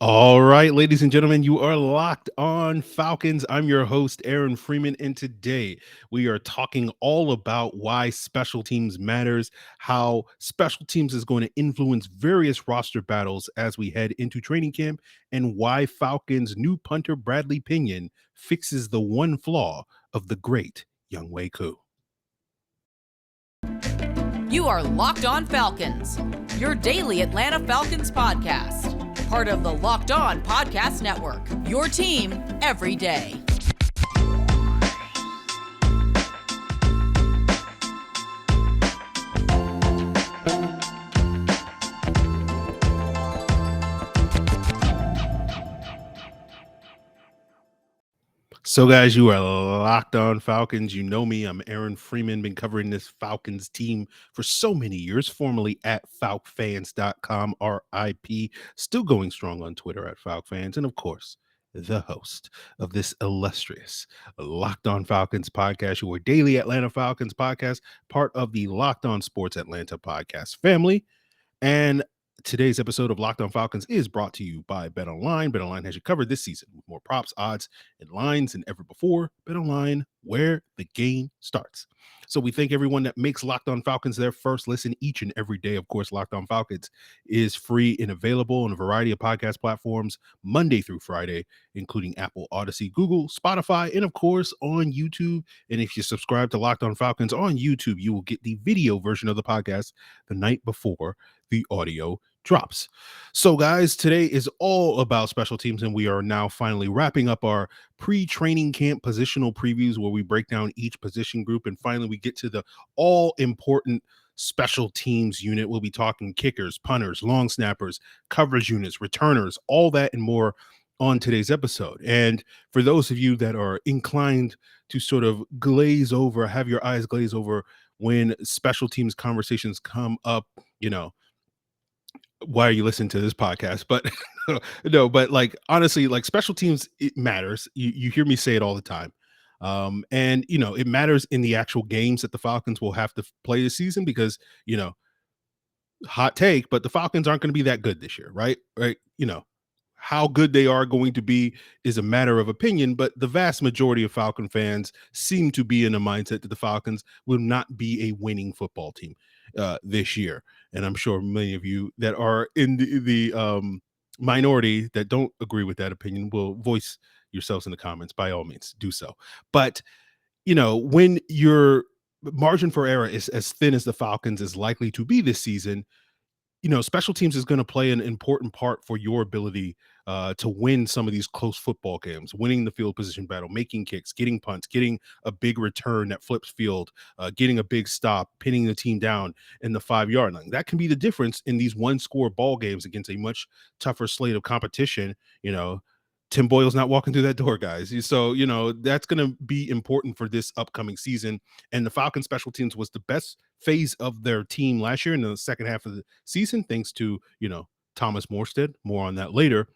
All right, ladies and gentlemen, you are locked on Falcons. I'm your host, Aaron Freeman, and today we are talking all about why special teams matters, how special teams is going to influence various roster battles as we head into training camp, and why Falcons' new punter Bradley Pinion fixes the one flaw of the great Younghoe Koo. You are Locked On Falcons, your daily Atlanta Falcons podcast. Part of the Locked On Podcast Network, your team every day. So, guys, you are locked on Falcons. You know me. I'm Aaron Freeman. Been covering this Falcons team for so many years, formerly at falcfans.com, RIP. Still going strong on Twitter at falcfans. And of course, the host of this illustrious Locked On Falcons podcast, your daily Atlanta Falcons podcast, part of the Locked On Sports Atlanta podcast family. And today's episode of Locked On Falcons is brought to you by BetOnline. BetOnline has you covered this season with more props, odds, and lines than ever before. BetOnline, where the game starts. So we thank everyone that makes Locked On Falcons their first listen each and every day. Of course, Locked On Falcons is free and available on a variety of podcast platforms Monday through Friday, including Apple, Odyssey, Google, Spotify, and of course on YouTube. And if you subscribe to Locked On Falcons on YouTube, you will get the video version of the podcast the night before the audio drops. So, guys, today is all about special teams, and we are now finally wrapping up our pre-training camp positional previews where we break down each position group, and finally we get to the all-important special teams unit. We'll be talking kickers, punters, long snappers, coverage units, returners, all that and more on today's episode. And for those of you that are inclined to sort of have your eyes glaze over when special teams conversations come up, why are you listening to this podcast? But no, but like honestly, like special teams, it matters. You hear me say it all the time. And it matters in the actual games that the Falcons will have to play this season because, hot take, but the Falcons aren't going to be that good this year, right? Right. How good they are going to be is a matter of opinion, but the vast majority of Falcon fans seem to be in a mindset that the Falcons will not be a winning football team this year. And I'm sure many of you that are in the minority that don't agree with that opinion will voice yourselves in the comments. By all means, do so. But, when your margin for error is as thin as the Falcons is likely to be this season, special teams is going to play an important part for your ability to win some of these close football games, winning the field position battle, making kicks, getting punts, getting a big return that flips field, getting a big stop, pinning the team down in the 5-yard line. That can be the difference in these one-score ball games against a much tougher slate of competition. Tim Boyle's not walking through that door, guys. So, that's going to be important for this upcoming season. And the Falcons special teams was the best phase of their team last year in the second half of the season, thanks to, Thomas Morstead. More on that later.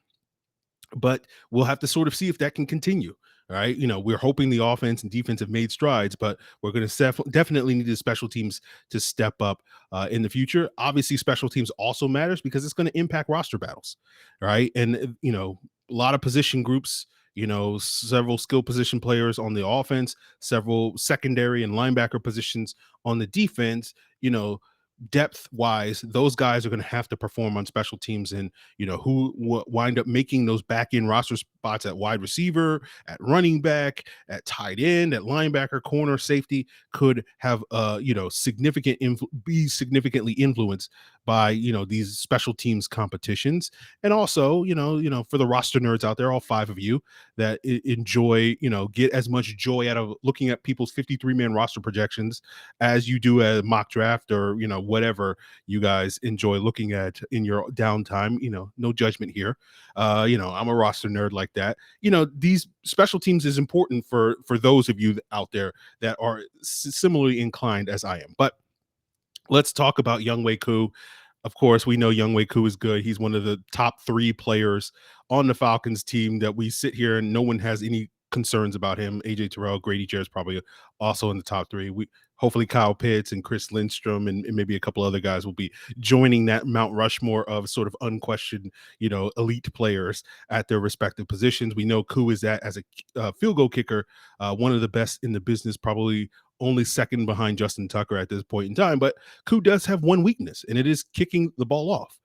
But we'll have to sort of see if that can continue. All right. We're hoping the offense and defense have made strides, but we're going to definitely need the special teams to step up in the future. Obviously, special teams also matters because it's going to impact roster battles. Right. And, a lot of position groups, several skill position players on the offense, several secondary and linebacker positions on the defense, depth wise, those guys are going to have to perform on special teams, and who wind up making those back end roster spots at wide receiver, at running back, at tight end, at linebacker, corner, safety could have be significantly influenced by these special teams competitions. And also for the roster nerds out there, all 5 of you that enjoy get as much joy out of looking at people's 53-man roster projections as you do a mock draft or whatever you guys enjoy looking at in your downtime. No judgment here. I'm a roster nerd like that. These special teams is important for those of you out there that are similarly inclined as I am. But let's talk about Younghoe Koo. Of course, we know Younghoe Koo is good. He's one of the top 3 players on the Falcons team that we sit here and no one has any concerns about him. AJ Terrell, Grady Jarrett's probably also in the top 3. We hopefully Kyle Pitts and Chris Lindstrom and maybe a couple other guys will be joining that Mount Rushmore of sort of unquestioned, elite players at their respective positions. We know Koo is that as a field goal kicker, one of the best in the business, probably only second behind Justin Tucker at this point in time. But Koo does have one weakness, and it is kicking the ball off.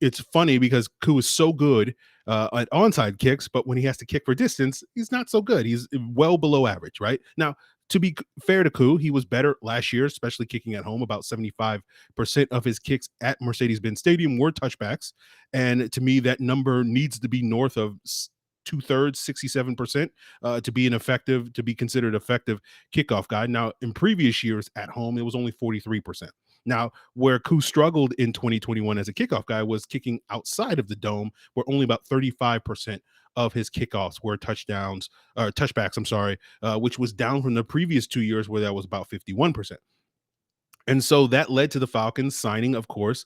It's funny because Koo is so good at onside kicks, but when he has to kick for distance, he's not so good. He's well below average, right? Now, to be fair to Koo, he was better last year, especially kicking at home. About 75% of his kicks at Mercedes-Benz Stadium were touchbacks. And to me, that number needs to be north of 2/3, 67%, to be considered effective kickoff guy. Now, in previous years at home, it was only 43%. Now, where Koo struggled in 2021 as a kickoff guy was kicking outside of the dome, where only about 35% of his kickoffs were touchbacks, I'm sorry, which was down from the previous 2 years where that was about 51%. And so that led to the Falcons signing, of course,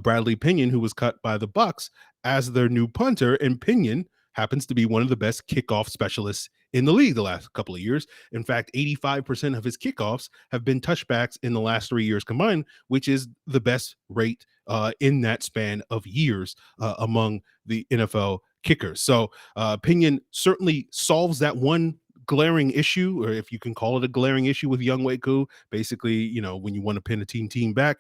Bradley Pinion, who was cut by the Bucks as their new punter. And Pinion happens to be one of the best kickoff specialists in the league the last couple of years. In fact, 85% of his kickoffs have been touchbacks in the last 3 years combined, which is the best rate in that span of years among the NFL kickers. So Pinion certainly solves that one glaring issue, or if you can call it a glaring issue, with Younghoe Koo. Basically, when you want to pin a team back,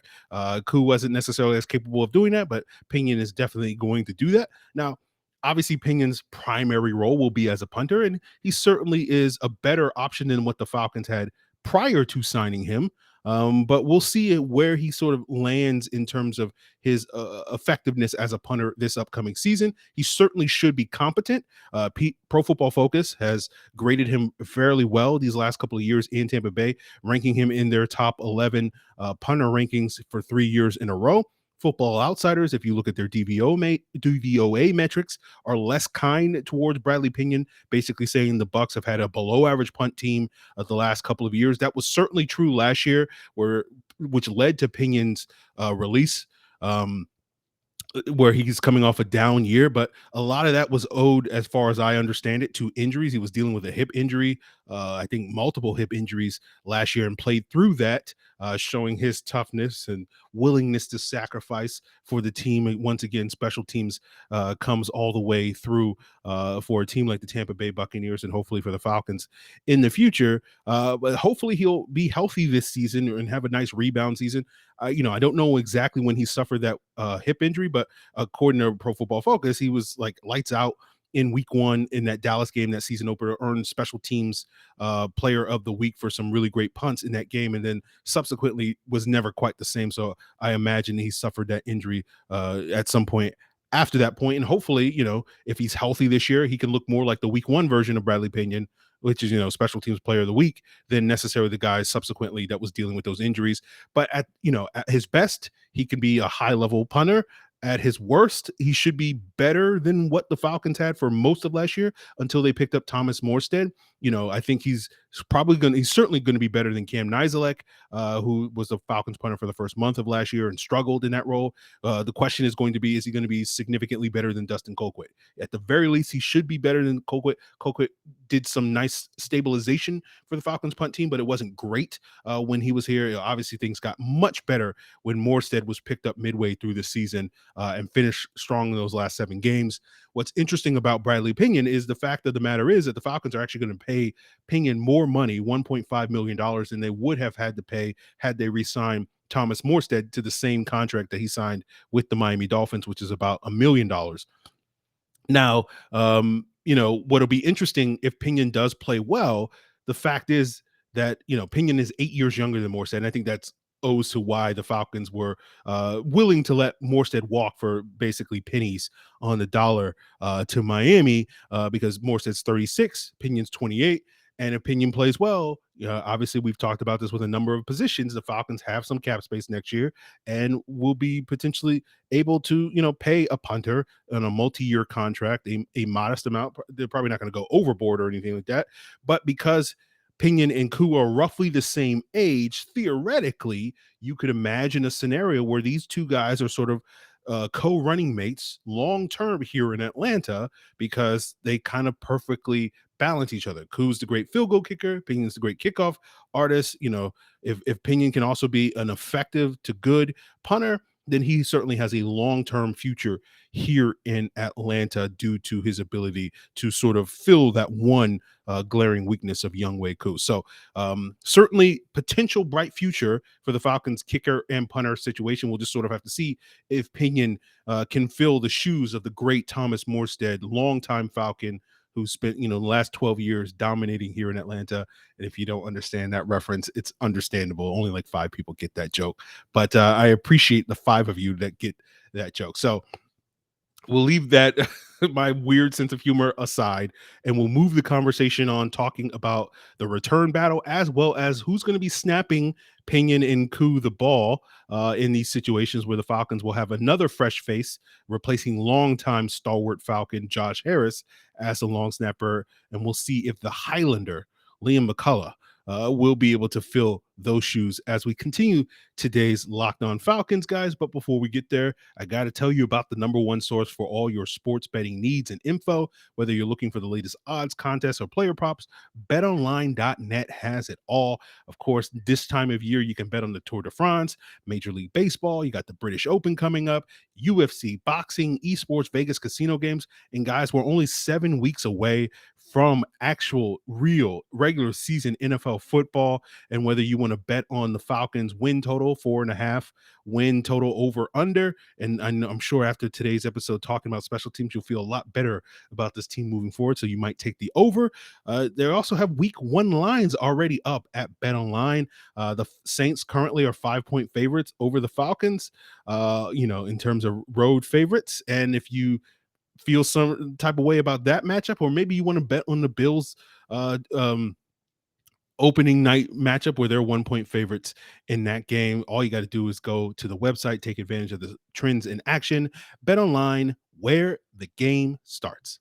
Koo wasn't necessarily as capable of doing that, but Pinion is definitely going to do that. Now, obviously, Pinion's primary role will be as a punter, and he certainly is a better option than what the Falcons had prior to signing him. But we'll see where he sort of lands in terms of his effectiveness as a punter this upcoming season. He certainly should be competent. Pro Football Focus has graded him fairly well these last couple of years in Tampa Bay, ranking him in their top 11 punter rankings for 3 years in a row. Football Outsiders, if you look at their DVOA metrics, are less kind towards Bradley Pinion, basically saying the Bucks have had a below-average punt team the last couple of years. That was certainly true last year, which led to Pinion's release. Where he's coming off a down year, but a lot of that was owed, as far as I understand it, to injuries. He was dealing with a hip injury, I think multiple hip injuries last year, and played through that, showing his toughness and willingness to sacrifice for the team. And once again, special teams comes all the way through for a team like the Tampa Bay Buccaneers, and hopefully for the Falcons in the future. But hopefully he'll be healthy this season and have a nice rebound season. I don't know exactly when he suffered that hip injury, but according to Pro Football Focus, he was like lights out in week 1 in that Dallas game, that season opener, earned special teams player of the week for some really great punts in that game, and then subsequently was never quite the same. So I imagine he suffered that injury at some point after that point. And hopefully, if he's healthy this year, he can look more like the week 1 version of Bradley Pinion, which is, special teams player of the week, than necessarily the guy subsequently that was dealing with those injuries. But at his best, he can be a high level punter. At his worst, he should be better than what the Falcons had for most of last year until they picked up Thomas Morstead. I think he's certainly going to be better than Cam Nizelek, who was the Falcons punter for the first month of last year and struggled in that role. The question is going to be, is he going to be significantly better than Dustin Colquitt? At the very least, he should be better than Colquitt. Colquitt did some nice stabilization for the Falcons punt team, but it wasn't great when he was here. Obviously, things got much better when Morstead was picked up midway through the season and finished strong in those last 7 games. What's interesting about Bradley Pinion is the fact of the matter is that the Falcons are actually going to pay Pinion more money, $1.5 million, than they would have had to pay had they re-signed Thomas Morstead to the same contract that he signed with the Miami Dolphins, which is about $1 million. Now, what'll be interesting if Pinion does play well, the fact is that, Pinion is 8 years younger than Morstead, and I think that's owes to why the Falcons were willing to let Morstead walk for basically pennies on the dollar to Miami, because Morstead's 36, Pinion's 28. And if Pinion plays well, obviously we've talked about this with a number of positions. The Falcons have some cap space next year and will be potentially able to, pay a punter on a multi-year contract, a modest amount. They're probably not going to go overboard or anything like that. But because Pinion and Koo are roughly the same age, theoretically, you could imagine a scenario where these two guys are sort of co-running mates long term here in Atlanta because they kind of perfectly balance each other. Koo's the great field goal kicker, Pinion's the great kickoff artist. If Pinion can also be an effective to good punter, then he certainly has a long-term future here in Atlanta due to his ability to sort of fill that one glaring weakness of Younghoe Koo. So certainly potential bright future for the Falcons kicker and punter situation. We'll just sort of have to see if Pinion can fill the shoes of the great Thomas Morstead, longtime Falcon, who spent the last 12 years dominating here in Atlanta. And if you don't understand that reference, it's understandable. Only like 5 people get that joke, but I appreciate the 5 of you that get that joke. So we'll leave that my weird sense of humor aside, and we'll move the conversation on talking about the return battle as well as who's going to be snapping Pinion and Koo the ball in these situations where the Falcons will have another fresh face replacing longtime stalwart Falcon Josh Harris as the long snapper, and we'll see if the Highlander Liam McCullough will be able to fill those shoes as we continue today's Locked On Falcons, guys. But before we get there, I got to tell you about the number one source for all your sports betting needs and info. Whether you're looking for the latest odds, contests, or player props, betonline.net has it all. Of course, this time of year, you can bet on the Tour de France, Major League Baseball. You got the British Open coming up, UFC, boxing, esports, Vegas casino games. And guys, we're only 7 weeks away from actual real regular season NFL football. And whether you want to bet on the Falcons win total, 4.5 win total over under, and I'm sure after today's episode talking about special teams, you'll feel a lot better about this team moving forward. So you might take the over. They also have week 1 lines already up at BetOnline. The Saints currently are 5-point favorites over the Falcons, in terms of road favorites. And if you feel some type of way about that matchup, or maybe you want to bet on the Bills opening night matchup where they're 1-point favorites in that game, all you got to do is go to the website, take advantage of the trends in action. Bet online, where the game starts.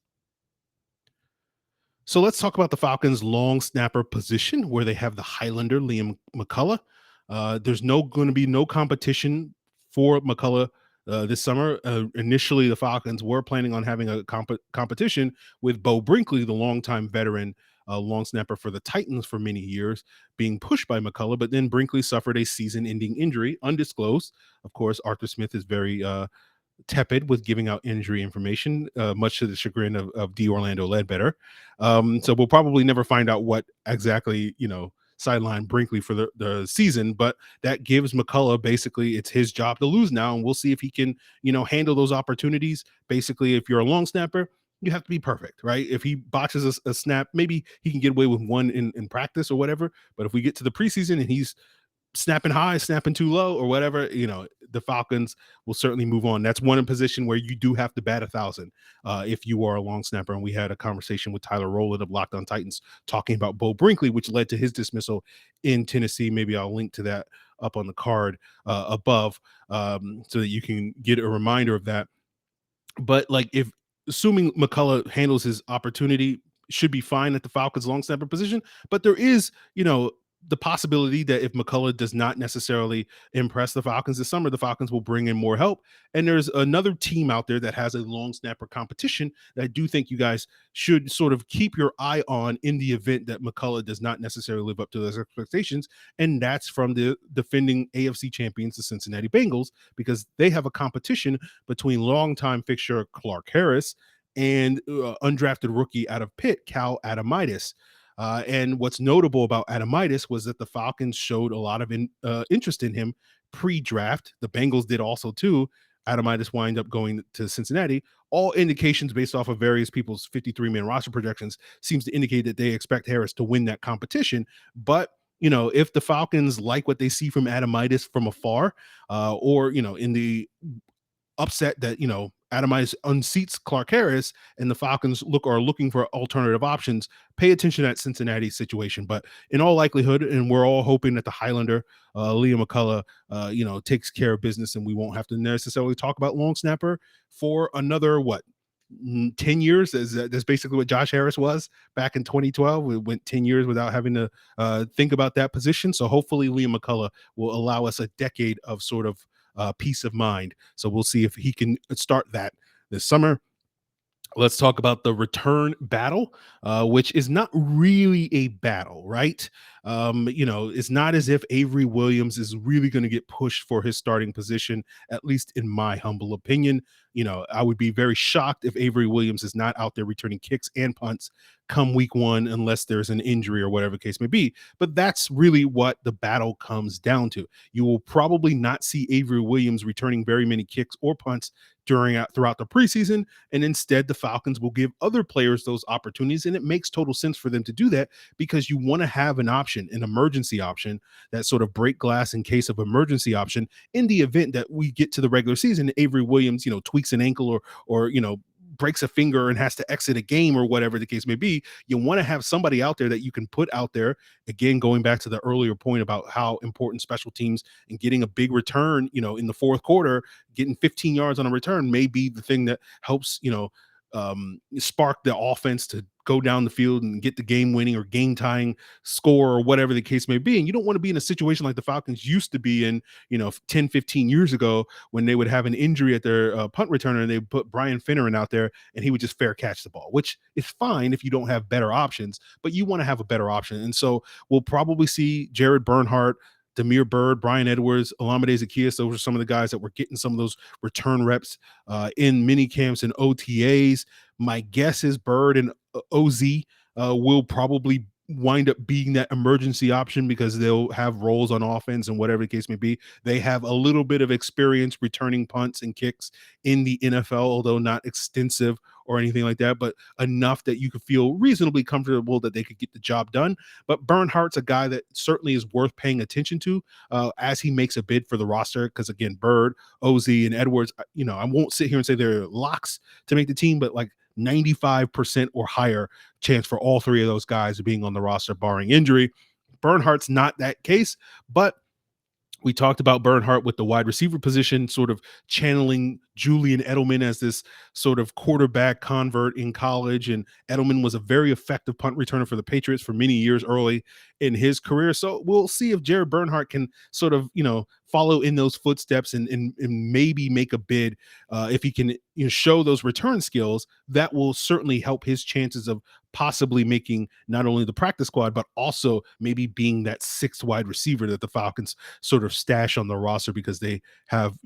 So let's talk about the Falcons long snapper position, where they have the Highlander Liam McCullough. There's going to be no competition for McCullough this summer. Initially, the Falcons were planning on having a competition with Bo Brinkley, the longtime veteran long snapper for the Titans for many years, being pushed by McCullough, but then Brinkley suffered a season-ending injury, undisclosed. Of course, Arthur Smith is very tepid with giving out injury information, much to the chagrin of D. Orlando Ledbetter. So we'll probably never find out what exactly, sideline Brinkley for the season, but that gives McCullough, basically it's his job to lose now, and we'll see if he can handle those opportunities. Basically, if you're a long snapper, you have to be perfect, right? If he botches a snap, maybe he can get away with one in practice or whatever, but if we get to the preseason and he's snapping high, snapping too low or whatever, the Falcons will certainly move on. That's one position where you do have to bat 1,000 if you are a long snapper. And we had a conversation with Tyler Rowland of Locked On Titans talking about Bo Brinkley, which led to his dismissal in Tennessee. Maybe I'll link to that up on the card above so that you can get a reminder of that. But if assuming McCullough handles his opportunity, should be fine at the Falcons long snapper position. But there is, the possibility that if McCullough does not necessarily impress the Falcons this summer, the Falcons will bring in more help. And there's another team out there that has a long snapper competition that I do think you guys should sort of keep your eye on in the event that McCullough does not necessarily live up to those expectations. And that's from the defending AFC champions, the Cincinnati Bengals, because they have a competition between longtime fixture Clark Harris and undrafted rookie out of Pitt, Cal Adamitis. And what's notable about Adamitis was that the Falcons showed a lot of interest in him pre-draft. The Bengals did also too. Adamitis wind up going to Cincinnati. All indications based off of various people's 53-man roster projections seems to indicate that they expect Harris to win that competition. But if the Falcons like what they see from Adamitis from afar, or in the upset that Adamitis unseats Clark Harris and the Falcons are looking for alternative options, pay attention to that Cincinnati situation. But in all likelihood, and we're all hoping that the Highlander, Liam McCullough, takes care of business, and we won't have to necessarily talk about long snapper for another 10 years. That's basically what Josh Harris was back in 2012. We went 10 years without having to think about that position. So hopefully Liam McCullough will allow us a decade of sort of peace of mind. So we'll see if he can start that this summer. Let's talk about the return battle, which is not really a battle, right? It's not as if Avery Williams is really going to get pushed for his starting position, at least in my humble opinion. I would be very shocked if Avery Williams is not out there returning kicks and punts come week one, unless there's an injury or whatever the case may be. But that's really what the battle comes down to. You will probably not see Avery Williams returning very many kicks or punts throughout the preseason, and instead the Falcons will give other players those opportunities, and it makes total sense for them to do that because you want to have an option, an emergency option, that sort of break glass in case of emergency option in the event that we get to the regular season. Avery Williams, tweaks an ankle or breaks a finger and has to exit a game or whatever the case may be. You want to have somebody out there that you can put out there. Again, going back to the earlier point about how important special teams and getting a big return, in the fourth quarter, getting 15 yards on a return may be the thing that helps, spark the offense to go down the field and get the game winning or game tying score or whatever the case may be. And you don't want to be in a situation like the Falcons used to be in, 10, 15 years ago, when they would have an injury at their punt returner and they would put Brian Finneran out there and he would just fair catch the ball, which is fine if you don't have better options, but you want to have a better option. And so we'll probably see Jared Bernhardt, Damiere Byrd, Brian Edwards, Olamide Zaccheaus. Those are some of the guys that were getting some of those return reps in mini camps and OTAs. My guess is Byrd and OZ will probably wind up being that emergency option because they'll have roles on offense and whatever the case may be. They have a little bit of experience returning punts and kicks in the NFL, although not extensive or anything like that, but enough that you could feel reasonably comfortable that they could get the job done. But Bernhardt's a guy that certainly is worth paying attention to as he makes a bid for the roster. Because again, Byrd, OZ, and Edwards, I won't sit here and say they're locks to make the team, but like 95% or higher chance for all three of those guys being on the roster, barring injury. Bernhardt's not that case, but we talked about Bernhardt with the wide receiver position, sort of channeling Julian Edelman as this sort of quarterback convert in college. And Edelman was a very effective punt returner for the Patriots for many years early in his career. So we'll see if Jared Bernhardt can sort of, follow in those footsteps and maybe make a bid. If he can show those return skills, that will certainly help his chances of possibly making not only the practice squad, but also maybe being that sixth wide receiver that the Falcons sort of stash on the roster because they have,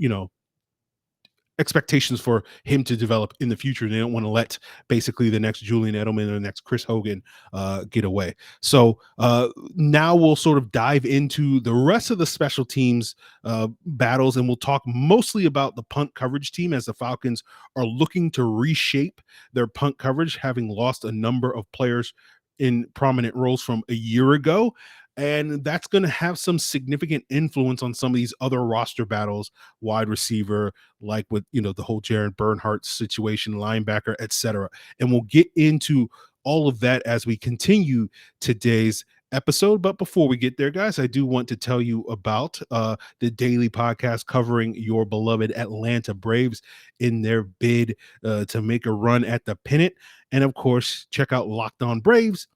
expectations for him to develop in the future. They don't want to let basically the next Julian Edelman or the next Chris Hogan get away. So now we'll sort of dive into the rest of the special teams battles, and we'll talk mostly about the punt coverage team as the Falcons are looking to reshape their punt coverage, having lost a number of players in prominent roles from a year ago. And that's going to have some significant influence on some of these other roster battles, wide receiver, like with, the whole Jared Bernhardt situation, linebacker, etc. And we'll get into all of that as we continue today's episode. But before we get there, guys, I do want to tell you about the daily podcast covering your beloved Atlanta Braves in their bid to make a run at the pennant. And of course, check out Locked On Braves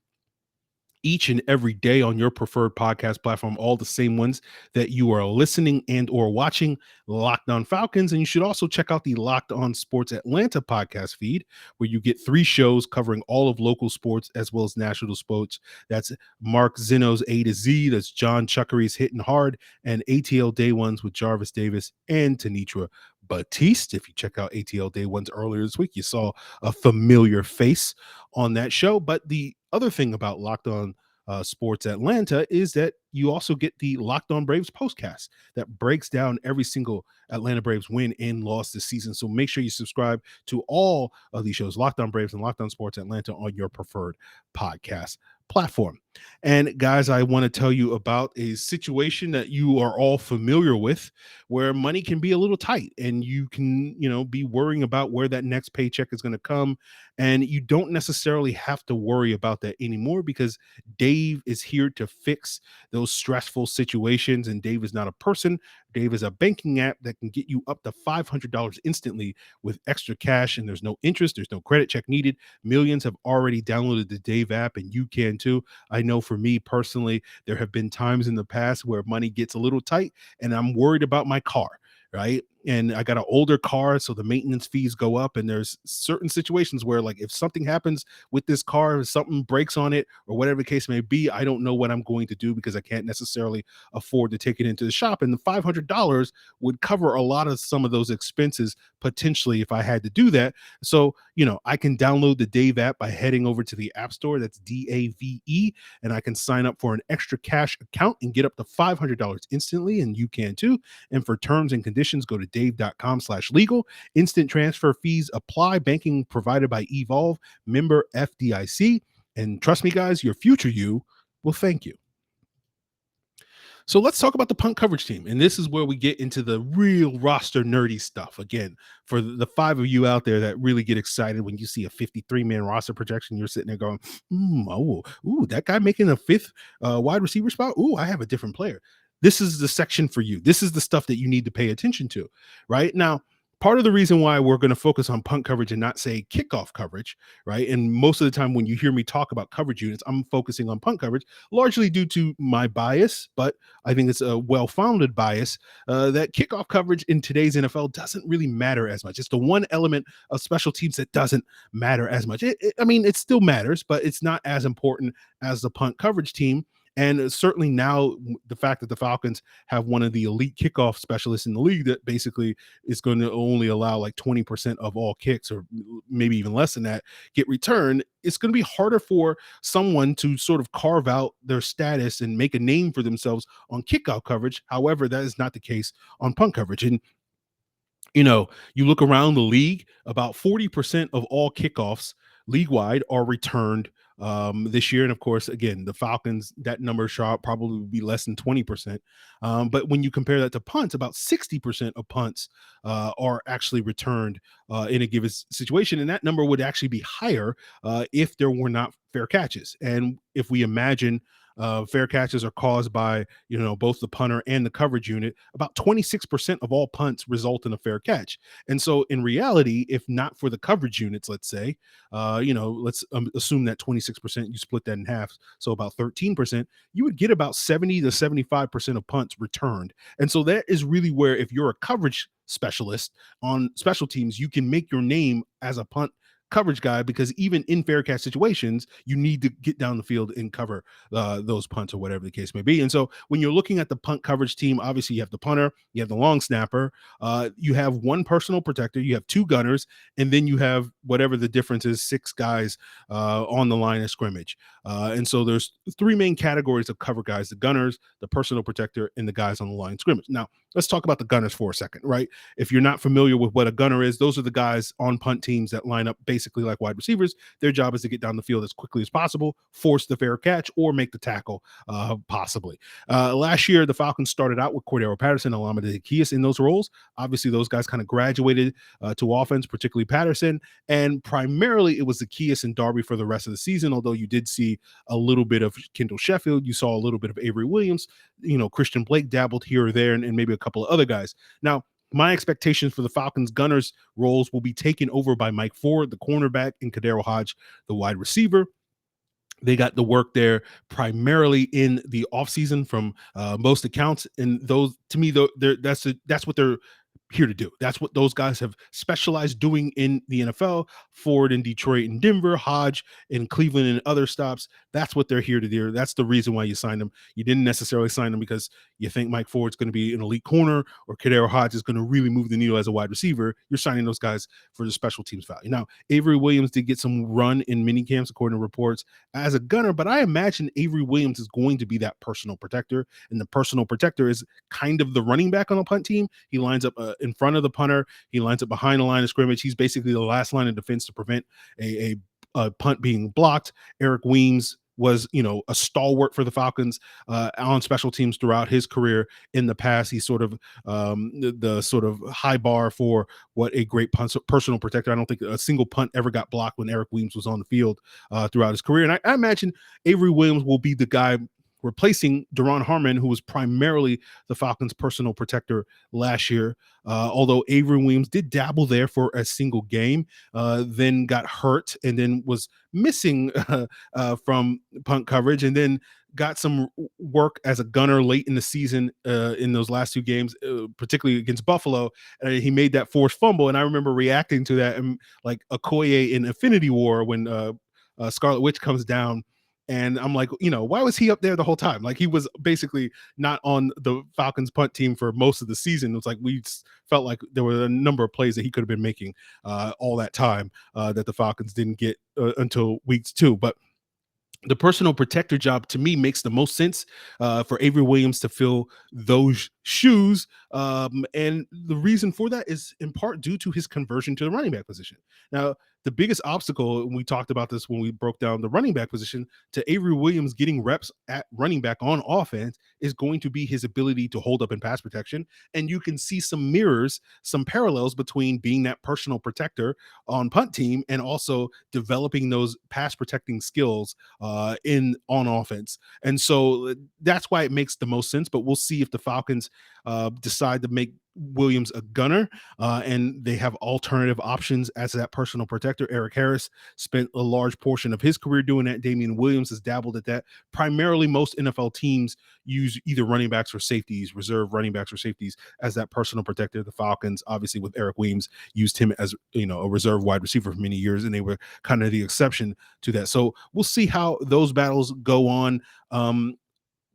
each and every day on your preferred podcast platform, all the same ones that you are listening and or watching, Locked On Falcons. And you should also check out the Locked On Sports Atlanta podcast feed, where you get 3 shows covering all of local sports as well as national sports. That's Mark Zeno's A to Z, that's John Chuckery's Hitting Hard, and ATL Day Ones with Jarvis Davis and Tanitra Batiste. If you check out ATL Day Ones earlier this week, you saw a familiar face on that show. But the other thing about Locked On Sports Atlanta is that you also get the Locked On Braves postcast that breaks down every single Atlanta Braves win and loss this season. So make sure you subscribe to all of these shows, Locked On Braves and Locked On Sports Atlanta, on your preferred podcast platform. And guys, I want to tell you about a situation that you are all familiar with, where money can be a little tight and you can, be worrying about where that next paycheck is going to come. And you don't necessarily have to worry about that anymore, because Dave is here to fix those stressful situations. And Dave is not a person. Dave is a banking app that can get you up to $500 instantly with extra cash, and there's no interest, there's no credit check needed. Millions have already downloaded the Dave app, and you can too. I know for me personally, there have been times in the past where money gets a little tight and I'm worried about my car. right? And I got an older car, so the maintenance fees go up. And there's certain situations where, like, if something happens with this car, if something breaks on it or whatever the case may be, I don't know what I'm going to do because I can't necessarily afford to take it into the shop. And the $500 would cover a lot of some of those expenses potentially if I had to do that. So, I can download the Dave app by heading over to the App Store. That's DAVE. And I can sign up for an extra cash account and get up to $500 instantly. And you can too. And for terms and conditions, go to dave.com/legal. Instant transfer fees apply. Banking provided by Evolve, member FDIC. And trust me, guys, your future you will thank you. So let's talk about the punt coverage team. And this is where we get into the real roster nerdy stuff. Again, for the five of you out there that really get excited when you see a 53-man roster projection, you're sitting there going, that guy making a fifth wide receiver spot. Ooh, I have a different player. This is the section for you. This is the stuff that you need to pay attention to, right? Now, part of the reason why we're going to focus on punt coverage and not say kickoff coverage, right? And most of the time when you hear me talk about coverage units, I'm focusing on punt coverage, largely due to my bias, but I think it's a well-founded bias that kickoff coverage in today's NFL doesn't really matter as much. It's the one element of special teams that doesn't matter as much. It still matters, but it's not as important as the punt coverage team. And certainly now the fact that the Falcons have one of the elite kickoff specialists in the league that basically is going to only allow like 20% of all kicks, or maybe even less than that, get returned, it's going to be harder for someone to sort of carve out their status and make a name for themselves on kickoff coverage. However, that is not the case on punt coverage. And you look around the league, about 40% of all kickoffs league-wide are returned this year. And of course, again, the Falcons, that number sharp probably would be less than 20%. But when you compare that to punts, about 60% of punts are actually returned in a given situation. And that number would actually be higher if there were not fair catches. And if we imagine fair catches are caused by, both the punter and the coverage unit, about 26% of all punts result in a fair catch. And so in reality, if not for the coverage units, let's say, let's assume that 26%, you split that in half. So about 13%, you would get about 70 to 75% of punts returned. And so that is really where, if you're a coverage specialist on special teams, you can make your name as a punt coverage guy, because even in fair catch situations, you need to get down the field and cover those punts or whatever the case may be. And so when you're looking at the punt coverage team, obviously you have the punter, you have the long snapper, you have one personal protector, you have two gunners, and then you have whatever the difference is, six guys on the line of scrimmage. And so there's three main categories of cover guys: the gunners, the personal protector, and the guys on the line of scrimmage. Now, let's talk about the gunners for a second, right? If you're not familiar with what a gunner is, those are the guys on punt teams that line up basically like wide receivers. Their job is to get down the field as quickly as possible, force the fair catch, or make the tackle, possibly. Last year, the Falcons started out with Cordero Patterson, Alameda Zaccheaus in those roles. Obviously, those guys kind of graduated to offense, particularly Patterson, and primarily it was Zaccheaus and Darby for the rest of the season, although you did see a little bit of Kendall Sheffield, you saw a little bit of Avery Williams, Christian Blake dabbled here or there, and maybe a couple of other guys. Now, my expectations for the Falcons gunners roles will be taken over by Mike Ford, the cornerback, and Kadero Hodge, the wide receiver. They got the work there primarily in the offseason from most accounts. And those, to me, that's what they're here to do. That's what those guys have specialized doing in the NFL. Ford in Detroit and Denver, Hodge in Cleveland and other stops. That's what they're here to do. That's the reason why you signed them. You didn't necessarily sign them because you think Mike Ford's going to be an elite corner or Kadero Hodge is going to really move the needle as a wide receiver. You're signing those guys for the special teams value. Now, Avery Williams did get some run in mini camps, according to reports, as a gunner, but I imagine Avery Williams is going to be that personal protector, and the personal protector is kind of the running back on a punt team. He lines up in front of the punter. He lines up behind the line of scrimmage. He's basically the last line of defense to prevent a punt being blocked. Eric Weems was, a stalwart for the Falcons on special teams throughout his career in the past. He's sort of the sort of high bar for what a great personal protector. I don't think a single punt ever got blocked when Eric Weems was on the field throughout his career. And I imagine Avery Williams will be the guy replacing Daron Harmon, who was primarily the Falcons' personal protector last year. Although Avery Williams did dabble there for a single game, then got hurt and then was missing from punt coverage, and then got some work as a gunner late in the season in those last 2 games, particularly against Buffalo. He made that forced fumble, and I remember reacting to that, and like Okoye in Infinity War when Scarlet Witch comes down. And I'm like, why was he up there the whole time? Like, he was basically not on the Falcons punt team for most of the season. It was like we felt like there were a number of plays that he could have been making all that time that the Falcons didn't get until weeks 2. But the personal protector job to me makes the most sense for Avery Williams to fill those shoes. And the reason for that is in part due to his conversion to the running back position. Now, the biggest obstacle, and we talked about this when we broke down the running back position, to Avery Williams getting reps at running back on offense is going to be his ability to hold up in pass protection. And you can see some mirrors, some parallels between being that personal protector on punt team and also developing those pass protecting skills on offense. And so that's why it makes the most sense. But we'll see if the Falcons decide to make Williams a gunner, and they have alternative options as that personal protector. Eric Harris spent a large portion of his career doing that. Damian Williams has dabbled at that. Primarily, most NFL teams use either running backs or safeties, reserve running backs or safeties as that personal protector. The Falcons, obviously, with Eric Williams, used him as a reserve wide receiver for many years, and they were kind of the exception to that. So we'll see how those battles go on.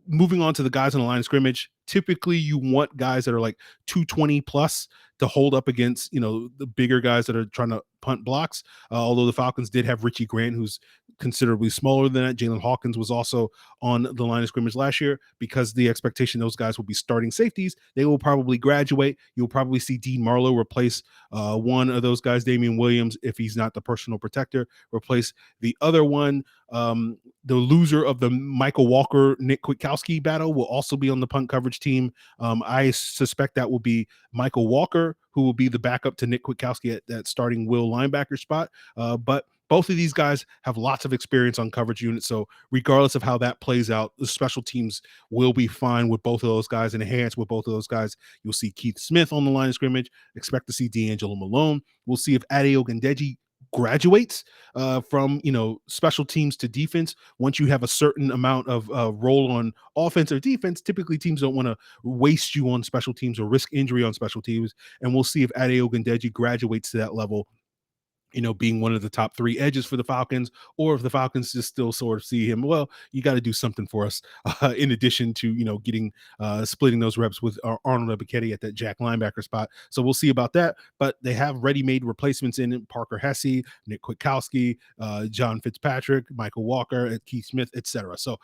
Moving on to the guys on the line of scrimmage, typically you want guys that are like 220 plus to hold up against, the bigger guys that are trying to punt blocks. Although the Falcons did have Richie Grant, who's considerably smaller than that. Jalen Hawkins was also on the line of scrimmage last year. Because the expectation those guys will be starting safeties, they will probably graduate. You'll probably see Dean Marlowe replace one of those guys, Damian Williams, if he's not the personal protector, replace the other one. The loser of the Michael Walker, Nick Kwiatkowski battle will also be on the punt coverage team. I suspect that will be Michael Walker, who will be the backup to Nick Kwiatkowski at that starting will linebacker spot. But both of these guys have lots of experience on coverage units. So regardless of how that plays out, the special teams will be fine with both of those guys and enhanced with both of those guys. You'll see Keith Smith on the line of scrimmage. Expect to see D'Angelo Malone. We'll see if Ade Ogundeji graduates from special teams to defense. Once you have a certain amount of role on offense or defense, typically teams don't want to waste you on special teams or risk injury on special teams. And we'll see if Ade Ogundeji graduates to that level, being one of the top 3 edges for the Falcons, or if the Falcons just still sort of see him, well, you got to do something for us in addition to, getting splitting those reps with Arnold Ebiketie at that jack linebacker spot. So we'll see about that. But they have ready-made replacements in it: Parker Hesse, Nick Kwiatkowski, John Fitzpatrick, Michael Walker, Keith Smith, etc. So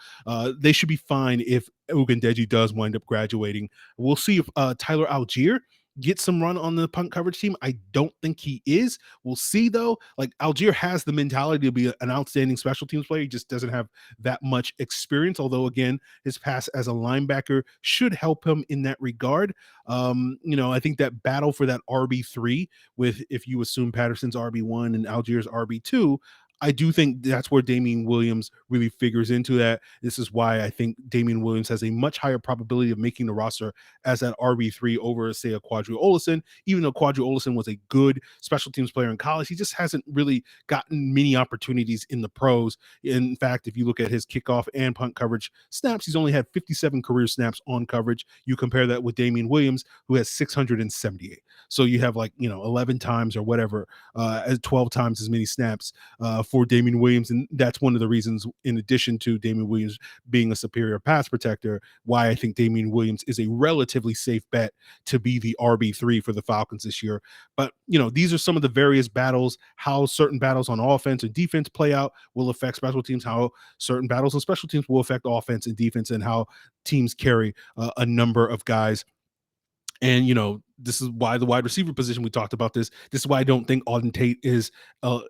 they should be fine if Ogundeji does wind up graduating. We'll see if Tyler Algier get some run on the punt coverage team. I don't think he is. We'll see though. Like, Algier has the mentality to be an outstanding special teams player. He just doesn't have that much experience. Although again, his pass as a linebacker should help him in that regard. I think that battle for that RB3 with, if you assume Patterson's RB1 and Algier's RB2, I do think that's where Damian Williams really figures into that. This is why I think Damian Williams has a much higher probability of making the roster as that RB3 over, say, a Quadri Olison. Even though Quadri Olison was a good special teams player in college, he just hasn't really gotten many opportunities in the pros. In fact, if you look at his kickoff and punt coverage snaps, he's only had 57 career snaps on coverage. You compare that with Damian Williams, who has 678. So you have 11 times or whatever, 12 times as many snaps for Damian Williams. And that's one of the reasons, in addition to Damian Williams being a superior pass protector, why I think Damian Williams is a relatively safe bet to be the RB3 for the Falcons this year. But, these are some of the various battles. How certain battles on offense and defense play out will affect special teams, how certain battles on special teams will affect offense and defense, and how teams carry a number of guys. And, this is why the wide receiver position, we talked about this. This is why I don't think Auden Tate is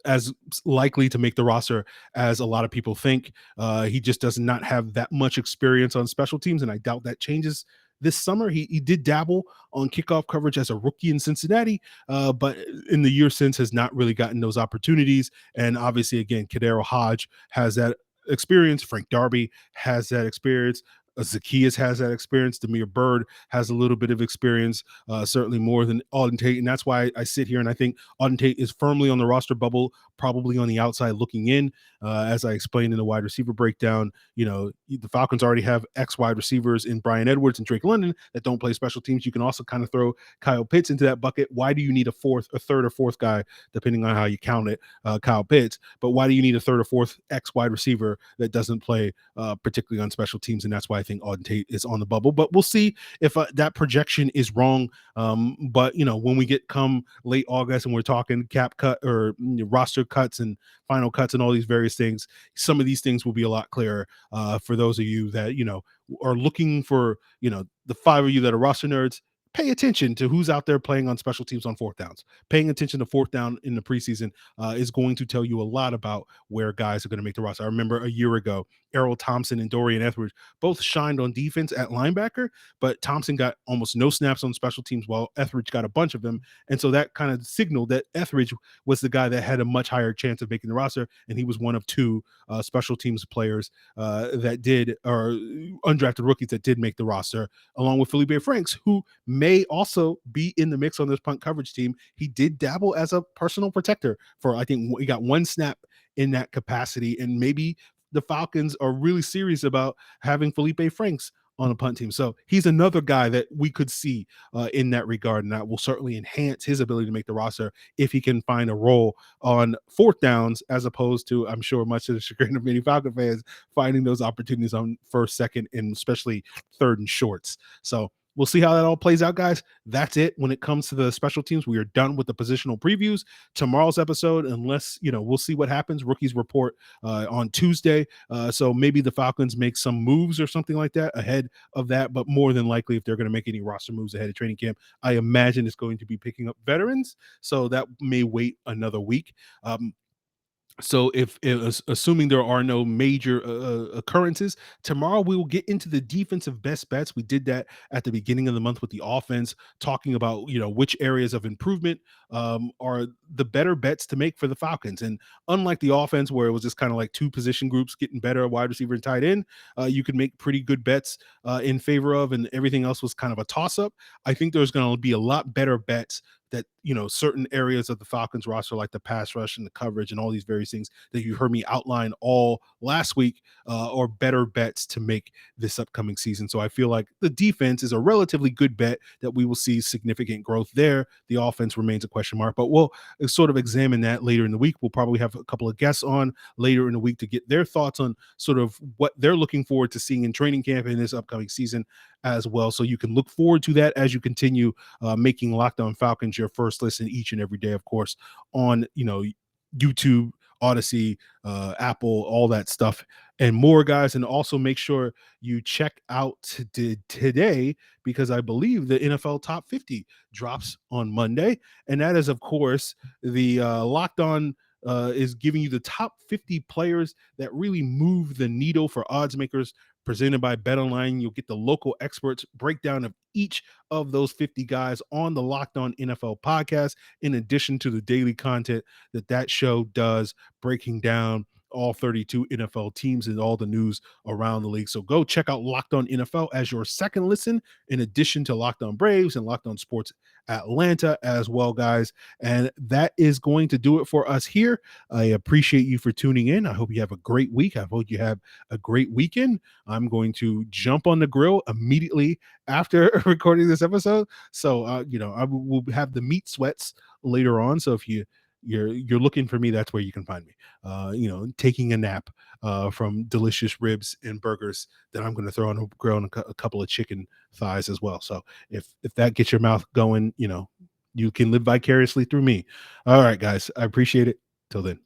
as likely to make the roster as a lot of people think. He just does not have that much experience on special teams, and I doubt that changes this summer. He did dabble on kickoff coverage as a rookie in Cincinnati, but in the year since has not really gotten those opportunities. And obviously, again, Kadero Hodge has that experience. Frank Darby has that experience. Zacchaeus has that experience. Damiere Byrd has a little bit of experience, certainly more than Auden Tate. And that's why I sit here and I think Auden Tate is firmly on the roster bubble, probably on the outside looking in. As I explained in the wide receiver breakdown, the Falcons already have X wide receivers in Brian Edwards and Drake London that don't play special teams. You can also kind of throw Kyle Pitts into that bucket. Why do you need a third or fourth guy, depending on how you count it, Kyle Pitts? But why do you need a third or fourth X wide receiver that doesn't play particularly on special teams? And that's why I think Auden Tate is on the bubble. But we'll see if that projection is wrong. But when we come late August and we're talking cap cut or roster cuts and final cuts and all these various things, some of these things will be a lot clearer for those of you that are looking for the 5 of you that are roster nerds. Pay attention to who's out there playing on special teams on fourth downs. Paying attention to fourth down in the preseason is going to tell you a lot about where guys are going to make the roster. I remember a year ago, Errol Thompson and Dorian Etheridge both shined on defense at linebacker, but Thompson got almost no snaps on special teams while Etheridge got a bunch of them. And so that kind of signaled that Etheridge was the guy that had a much higher chance of making the roster, and he was one of 2 special teams players that did, or undrafted rookies that did make the roster, along with Felipe Franks, who may also be in the mix on this punt coverage team. He did dabble as a personal protector for, I think he got 1 snap in that capacity, and maybe the Falcons are really serious about having Felipe Franks on a punt team. So he's another guy that we could see in that regard, and that will certainly enhance his ability to make the roster if he can find a role on fourth downs, as opposed to, I'm sure, much to the chagrin of many Falcon fans, finding those opportunities on first, second, and especially third and shorts. So we'll see how that all plays out, guys. That's it when it comes to the special teams. We are done with the positional previews. Tomorrow's episode, unless, we'll see what happens. Rookies report on Tuesday. So maybe the Falcons make some moves or something like that ahead of that. But more than likely, if they're going to make any roster moves ahead of training camp, I imagine it's going to be picking up veterans. So that may wait another week. So if assuming there are no major occurrences, tomorrow we will get into the defensive best bets. We did that at the beginning of the month with the offense, talking about which areas of improvement are the better bets to make for the Falcons. And unlike the offense, where it was just kind of like 2 position groups getting better, wide receiver and tight end, you could make pretty good bets in favor of, and everything else was kind of a toss up. I think there's going to be a lot better bets that certain areas of the Falcons roster, like the pass rush and the coverage and all these various things that you heard me outline all last week, are better bets to make this upcoming season. So I feel like the defense is a relatively good bet that we will see significant growth there. The offense remains a question mark, but we'll sort of examine that later in the week. We'll probably have a couple of guests on later in the week to get their thoughts on sort of what they're looking forward to seeing in training camp in this upcoming season as well. So you can look forward to that as you continue making Locked On Falcons your first listen each and every day, of course, on YouTube, Odyssey, Apple, all that stuff and more, guys. And also make sure you check out today, because I believe the NFL Top 50 drops on Monday, and that is, of course, the Locked On is giving you the top 50 players that really move the needle for odds makers, presented by BetOnline. You'll get the local experts breakdown of each of those 50 guys on the Locked On NFL podcast, in addition to the daily content that show does, breaking down all 32 NFL teams and all the news around the league. So go check out Locked On NFL as your second listen, in addition to Locked On Braves and Locked On Sports Atlanta as well, guys. And that is going to do it for us here. I appreciate you for tuning in. I hope you have a great week. I hope you have a great weekend. I'm going to jump on the grill immediately after recording this episode. So, I will have the meat sweats later on. So if you're looking for me, that's where you can find me, taking a nap from delicious ribs and burgers that I'm going to throw on a grill, and a couple of chicken thighs as well. So if that gets your mouth going, you can live vicariously through me. All right, guys, I appreciate it. Till then.